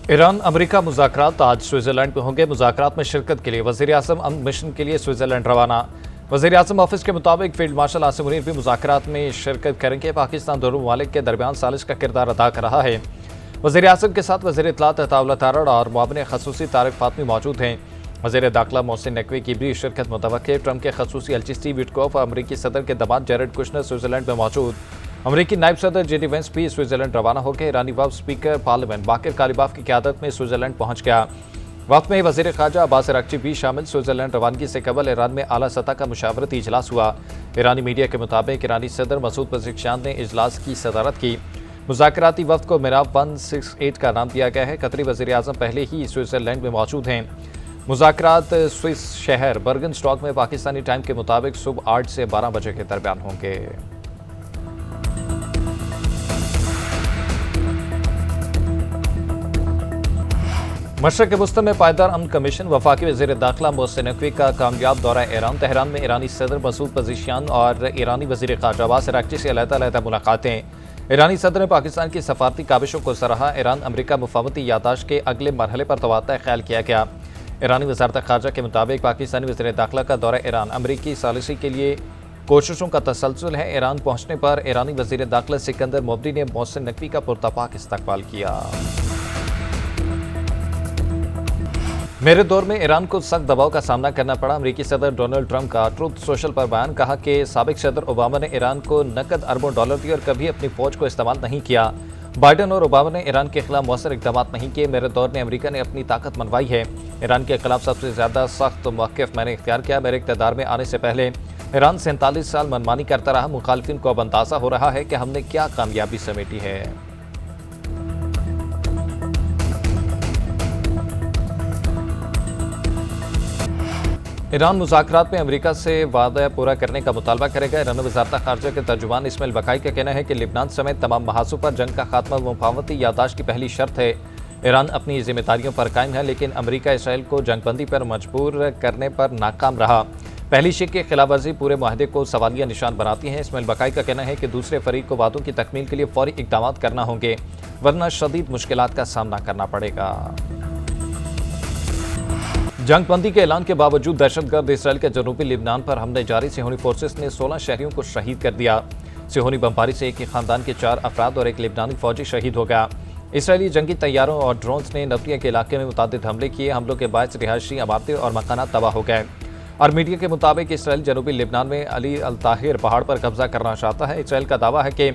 Iran America मुज़ाकरात आज Switzerland में होंगे। मुज़ाकरात में शिरकत के लिए वज़ीर-ए-आज़म अमन मिशन के लिए स्विट्ज़रलैंड रवाना। वज़ीर-ए-आज़म ऑफिस के मुताबिक फील्ड मार्शल आसिम मुनीर भी मुज़ाकरात में शिरकत करेंगे। पाकिस्तान दोनों ममालिक के दरमियान सालिश का किरदार अदा कर रहा है। वज़ीर-ए-आज़म के साथ वज़ीर इत्तलात अताउल्लाह तारड़ और मुआविन ख़ुसूसी तारिक फ़ातमी मौजूद हैं। वज़ीर दाखिला मोहसिन नकवी की भी शिरकत मुतवक्किल। ट्रंप के ख़ुसूसी एलची स्टीव विटकॉफ और अमरीकी सदर के दामाद जैरेड कुशनर स्विट्ज़रलैंड में मौजूद। अमरीकी नायब सदर जेडी वेंस भी स्विट्ज़रलैंड रवाना होकर ईरानी वफ़द स्पीकर पार्लियामेंट बाकिर कालिबाफ की क़यादत में स्विट्ज़रलैंड पहुंच गया। वक्त में वज़ीर ख़ारजा अब्बास अराग़ची भी शामिल। स्विट्ज़रलैंड रवानगी से कबल ईरान में आला सतह का मुशावरती इजलास हुआ। ईरानी मीडिया के मुताबिक ईरानी सदर मसूद पज़ेश्कियान ने इजलास की सदारत की। मुज़ाकराती वफ़द को मिराब 168 का नाम दिया गया है। कतरी वज़ीर-ए-आज़म पहले ही स्विट्ज़रलैंड में मौजूद हैं। मुज़ाकरात स्विस शहर बर्गनस्टॉक में पाकिस्तानी टाइम के मुताबिक सुबह 8 से 12 बजे के दरमियान होंगे। मशरक़ वस्ती में पायदार अमन कमीशन। वफाकी वज़ीर दाखिला मोहसिन नकवी का कामयाब दौरा ईरान। तेहरान में ईरानी सदर मसूद पज़ेश्कियान और ईरानी वज़ीर ख़ारजा अब्बास अराग़ची से अलग-अलग मुलाकातें। ईरानी सदर ने पाकिस्तान की सफारती काबिशों को सराहा। ईरान अमरीका मुफाहमती यादाश्त के अगले मरहले पर तबादला ख्याल किया गया। ईरानी वज़ारत ख़ारजा के मुताबिक पाकिस्तानी वज़ीर दाखिला का दौरा ईरान अमरीकी सालिसी के लिए कोशिशों का तसलसल है। ईरान पहुँचने पर ईरानी वज़ीर दाखिला सिकंदर मोबदी ने मोहसिन नकवी का पुरतपाक इस्तकबाल किया। मेरे दौर में ईरान को सख्त दबाव का सामना करना पड़ा। अमेरिकी सदर डोनाल्ड ट्रंप का ट्रूथ सोशल पर बयान। कहा कि साबिक सदर ओबामा ने ईरान को नकद अरबों डॉलर दिए और कभी अपनी फौज को इस्तेमाल नहीं किया। बाइडन और ओबामा ने ईरान के खिलाफ मौसर इकदाम नहीं किए। मेरे दौर में अमेरिका ने अपनी ताकत मनवाई है। ईरान के खिलाफ सबसे ज़्यादा सख्त मौक़िफ़ मैंने इख्तियार किया। मेरे इक़्तिदार में आने से पहले ईरान 47 साल मनमानी करता रहा। मुखालिफिन को अब अंदाज़ा हो रहा है कि हमने क्या कामयाबी समेटी है। ईरान मुज़ाकरात में अमेरिका से वादा पूरा करने का मुतालबा करेगा। ईरानी वज़ारत ख़ारजा के तर्जुमान इस्माइल बकाई का कहना है कि लिबनान समेत तमाम महाज़ों पर जंग का खात्मा मुफाहमती यादाश्त की पहली शर्त है। ईरान अपनी जिम्मेदारियों पर कायम है, लेकिन अमेरिका इसराइल को जंगबंदी पर मजबूर करने पर नाकाम रहा। पहली शिक की खिलाफवर्जी पूरे माहदे को सवालिया निशान बनाती है। इस्माइल बकाई का कहना है कि दूसरे फरीक को वादों की तकमील के लिए फौरी इक़दाम करना होंगे, वरना शदीद मुश्किलात का सामना करना पड़ेगा। जंगबंदी के ऐलान के बावजूद दहशतगर्द इसराइल के जनूबी लिबनान पर हमले जारी। सिहोनी फोर्सेस ने 16 शहरियों को शहीद कर दिया। सिहोनी बमबारी से एक ही खानदान के 4 अफराद और एक लिबनानी फौजी शहीद हो गया। इसराइली जंगी तैयारों और ड्रोन्स ने नबतिया के इलाके में मुतअद्दिद हमले किए। हमलों के बायस रिहायशी इमारतें और मकानात तबाह हो गए। और मीडिया के मुताबिक इसराइल जनूबी लिबनान में अली अल ताहिर पहाड़ पर कब्जा करना चाहता है। इसराइल का दावा है कि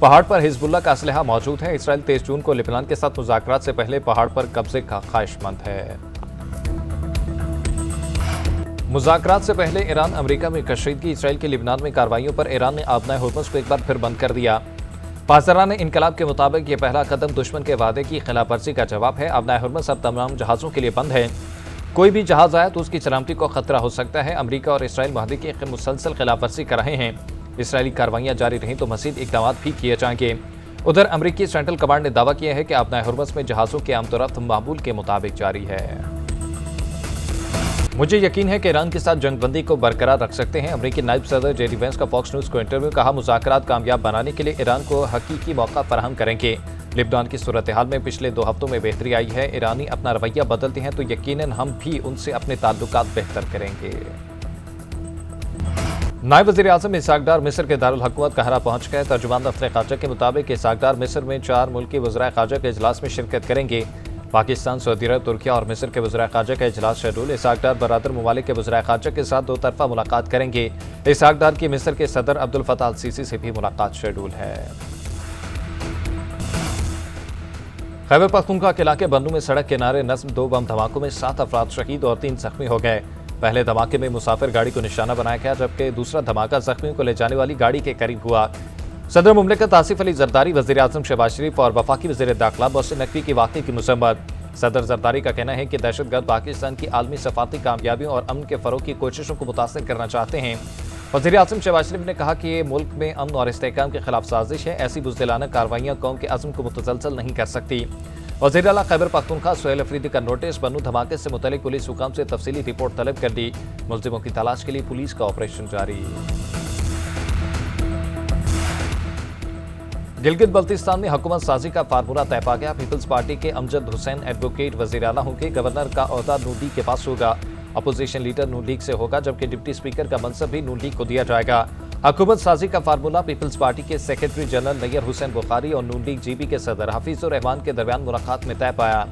पहाड़ पर हिजबुल्लाह का असलहा मौजूद है। इसराइल 23 जून को लिबनान के साथ मुज़ाकरात से पहले पहाड़ पर कब्जे का ख्वाहिशमंद है। मुज़ाकरात से पहले ईरान अमेरिका में कशीदगी। इसराइल की लिबनान में कार्रवाइयों पर ईरान ने आबनाए हुर्मुज़ को एक बार फिर बंद कर दिया। पासदारान इनकलाब के मुताबिक यह पहला कदम दुश्मन के वादे की खिलाफवर्जी का जवाब है। आबनाए हुर्मुज़ अब तमाम जहाज़ों के लिए बंद है। कोई भी जहाज़ आया तो उसकी सलामती को खतरा हो सकता है। अमेरिका और इसराइल माहदे की मुसलसल खिलाफवर्जी कर रहे हैं। इसराइली कार्रवाइयाँ जारी रहीं तो मज़ीद इक़दाम भी किए जाएंगे। उधर अमेरिकी सेंट्रल कमांड ने दावा किया है कि आबनाए हुर्मुज़ में जहाज़ों के आमदोरफ्त मामूल के मुताबिक जारी है। मुझे यकीन है कि ईरान के साथ जंगबंदी को बरकरार रख सकते हैं। अमेरिकी नायब सदर जेडी वेंस का फॉक्स न्यूज़ को इंटरव्यू। कहा, मुज़ाकरात कामयाब बनाने के लिए ईरान को हकीकी मौका फराहम करेंगे। लिबनान की सूरत हाल में पिछले 2 हफ्तों में बेहतरी आई है। ईरानी अपना रवैया बदलते हैं तो यकीनन हम भी उनसे अपने ताल्लुकात बेहतर करेंगे। नायब वज़ीर-ए-आज़म इसहाक़ डार मिस्र के दारुल हुकूमत कहरा पहुंच गए। तर्जुमान दफ्तर ख़ारजा के मुताबिक इसहाक़ डार मिस्र में 4 मुल्की वज़राए ख़ारजा के इजलास में शिरकत करेंगे। पाकिस्तान, सऊदी अरब, तुर्किया और मिस्र के वज़राए ख़ारजा का इजलास शेड्यूल। इसहाक़ डार बरादर ममालिक के वज़राए ख़ारजा के साथ 2 तरफ़ा मुलाकात करेंगे। इसहाक़ डार की मिस्र के सदर अब्दुल फ़त्ताह अल सीसी से भी मुलाकात शेड्यूल है। खैबर पख्तूनख्वा के इलाके बन्नू में सड़क किनारे नस्ब 2 बम धमाकों में 7 अफराद शहीद और 3 जख्मी हो गए। पहले धमाके में मुसाफिर गाड़ी को निशाना बनाया गया, जबकि दूसरा धमाका जख्मियों को ले जाने वाली गाड़ी के करीब हुआ। सदर मुमलिकत आसिफ अली जरदारी, वज़ीर-ए-आज़म शहबाज शरीफ और वफाकी वज़ीर दाखिला मोहसिन नकवी की वाक़ई की मज़म्मत। सदर जरदारी का कहना है कि दहशतगर्द पाकिस्तान की आलमी सफारती कामयाबियों और अमन के फ़रोग़ की कोशिशों को मुतासिर करना चाहते हैं। वज़ीर-ए-आज़म शहबाज शरीफ ने कहा कि ये मुल्क में अमन और इस्तेहकाम के खिलाफ साजिश है। ऐसी बुज़दिलाना कार्रवाइयाँ कौम के अज़्म को मुतसलसल नहीं कर सकती। वज़ीर आला खैबर पख्तूनख्वा सुहेल अफरीदी का नोटिस। बन्नू धमाके से मुतल्लिक़ पुलिस हुकाम से तफसीली रिपोर्ट तलब कर दी। मुल्ज़िमों की तलाश के लिए पुलिस का ऑपरेशन जारी। गिलगित बल्तिस्तान में हुकूमत साजी का फार्मूला तय पा गया। पीपल्स पार्टी के अमजद हुसैन एडवोकेट वजीर आला होंगे। गवर्नर का ओहदा नून लीग के पास होगा। अपोजिशन लीडर नून लीग से होगा, जबकि डिप्टी स्पीकर का मनसब भी नून लीग को दिया जाएगा। हुकूमत साजी का फार्मूला पीपल्स पार्टी के सेक्रेटरी जनरल नैयर हुसैन बुखारी और नून लीग जीबी के सदर हफीजुर रहमान के दरमियान मुलाकात में तय पाया।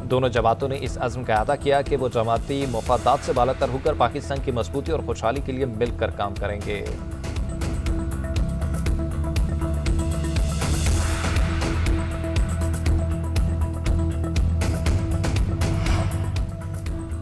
दोनों जमातों ने इस अज़्म का अदा किया कि वो जमाती मुफादात से बालातर होकर पाकिस्तान की मजबूती और खुशहाली के लिए मिलकर काम करेंगे।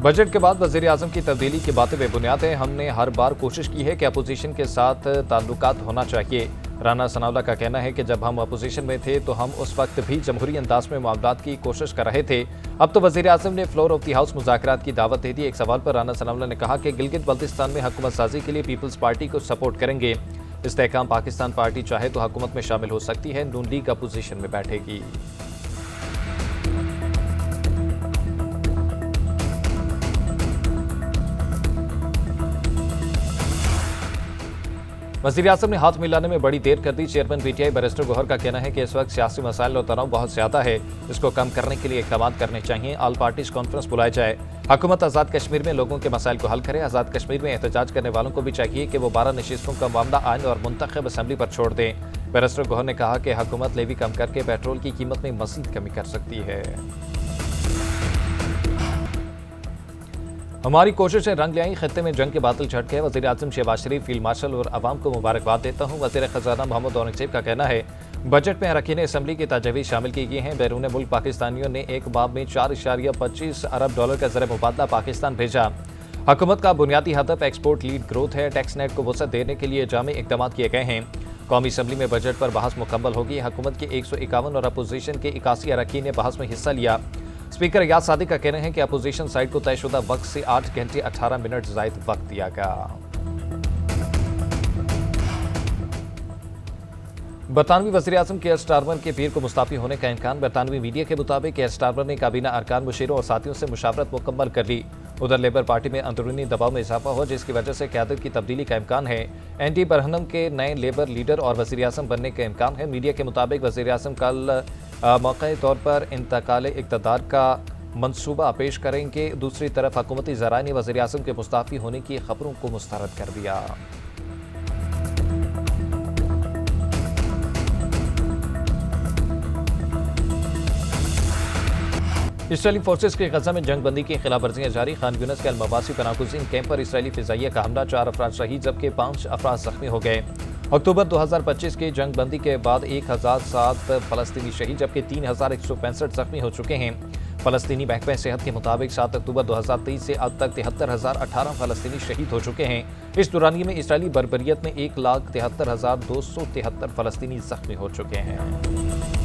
बजट के बाद वजीर आजम की तब्दीली की बातें बेबुनियाद हैं। हमने हर बार कोशिश की है कि अपोजिशन के साथ ताल्लुकात होना चाहिए। राना सनाउल्लाह का कहना है कि जब हम अपोजिशन में थे तो हम उस वक्त भी जमहूरी अंदाज में मामलात की कोशिश कर रहे थे। अब तो वजीर आजम ने फ्लोर ऑफ द हाउस मुज़ाकरात की दावत दे दी। एक सवाल पर राना सनाउल्लाह ने कहा कि गिलगित बल्तिस्तान में हुकूमत साजी के लिए पीपल्स पार्टी को सपोर्ट करेंगे। इस्तेहकाम पाकिस्तान पार्टी चाहे तो हुकूमत में शामिल हो सकती है। नून लीग अपोजिशन में बैठेगी। वज़ीर आज़म ने हाथ मिलाने में बड़ी देर कर दी। चेयरमैन पीटीआई बैरिस्टर गौहर का कहना है कि इस वक्त सियासी मसाइल और तनाव बहुत ज्यादा है, इसको कम करने के लिए इक़दाम करने चाहिए। ऑल पार्टीज कॉन्फ्रेंस बुलाया जाए। हुकूमत आज़ाद कश्मीर में लोगों के मसाइल को हल करे। आज़ाद कश्मीर में एहतजाज करने वालों को भी चाहिए कि वो 12 नशिस्तों का मामला आइन और मुंतखब असम्बली पर छोड़ दें। बैरिस्टर गौहर ने कहा कि हुकूमत लेवी कम करके पेट्रोल की कीमत में मज़ीद कमी कर सकती है। हमारी कोशिशें रंग ले आई। खत्ते में जंग के बादल छट गए। वज़ीर आज़म शहबाज शरीफ, फील्ड मार्शल और अवाम को मुबारकबाद देता हूँ। वज़ीर ख़ज़ाना मोहम्मद औरंगज़ेब का कहना है बजट में अरकान असम्बली की तजवीज़ शामिल की गई हैं। बैरून मुल्क पाकिस्तानियों ने एक माह में $4.25 अरब का ज़र मुबादला पाकिस्तान भेजा। हुकूमत का बुनियादी हदफ एक्सपोर्ट लीड ग्रोथ है। टैक्स नेट को वसअत देने के लिए जामे इक़दाम किए गए हैं। कौमी असम्बली में बजट पर बहस मुकम्मल होगी। हुकूमत के 151 और अपोजिशन के 81 अरकान ने बहस में हिस्सा लिया। स्पीकर रियाज सादिक का कहना है कि अपोजिशन साइड को तयशुदा वक्त से 8 घंटे 18 मिनट ज़ायद वक्त दिया गया। बरतानवी वज़ीर आज़म केयर स्टारमर के पीर को मुस्ताफ़ी होने का इम्कान। बरतानवी मीडिया के मुताबिक केयर स्टारमर ने काबीना अरकान, मुशीरों और साथियों से मुशावरत मुकम्मल कर ली। उधर लेबर पार्टी में अंदरूनी दबाव में इजाफा हो, जिसकी वजह से क़यादत की तब्दीली का इम्कान है। एनडी बरहनम के नए लेबर लीडर और वज़ीर आज़म बनने का इम्कान है। मीडिया के मुताबिक वज़ीर आज़म कल मौक़ई तौर पर इंतकाल इक़्तिदार का मंसूबा पेश करेंगे। दूसरी तरफ हुकूमती ज़राए ने वज़ीर आज़म के मुस्ताफ़ी होने की खबरों को मुस्तरद कर दिया। इसराइली फोर्सेस की गजा में जंग बंदी की खिलाफवर्जियां जारी। खान यूनिस के अलमवासी पनाहगुज़ीन कैंप पर इसराइली फ़िज़ाइया का हमला, 4 अफराद शहीद जबकि 5 अफराद ज़ख्मी हो गए। अक्टूबर 2025 की जंग बंदी के बाद 1007 फ़लस्तीनी शहीद जबकि 3165 ज़ख्मी हो चुके हैं। फ़लस्तीनी महकमे सेहत के मुताबिक 7 अक्टूबर 2023 से अब तक 73,018 फ़लस्तीनी शहीद हो चुके हैं। इस दौरानिये में इसराइली बर्बरियत में 1,73,273 फ़लस्तीनी ज़ख्मी हो चुके हैं।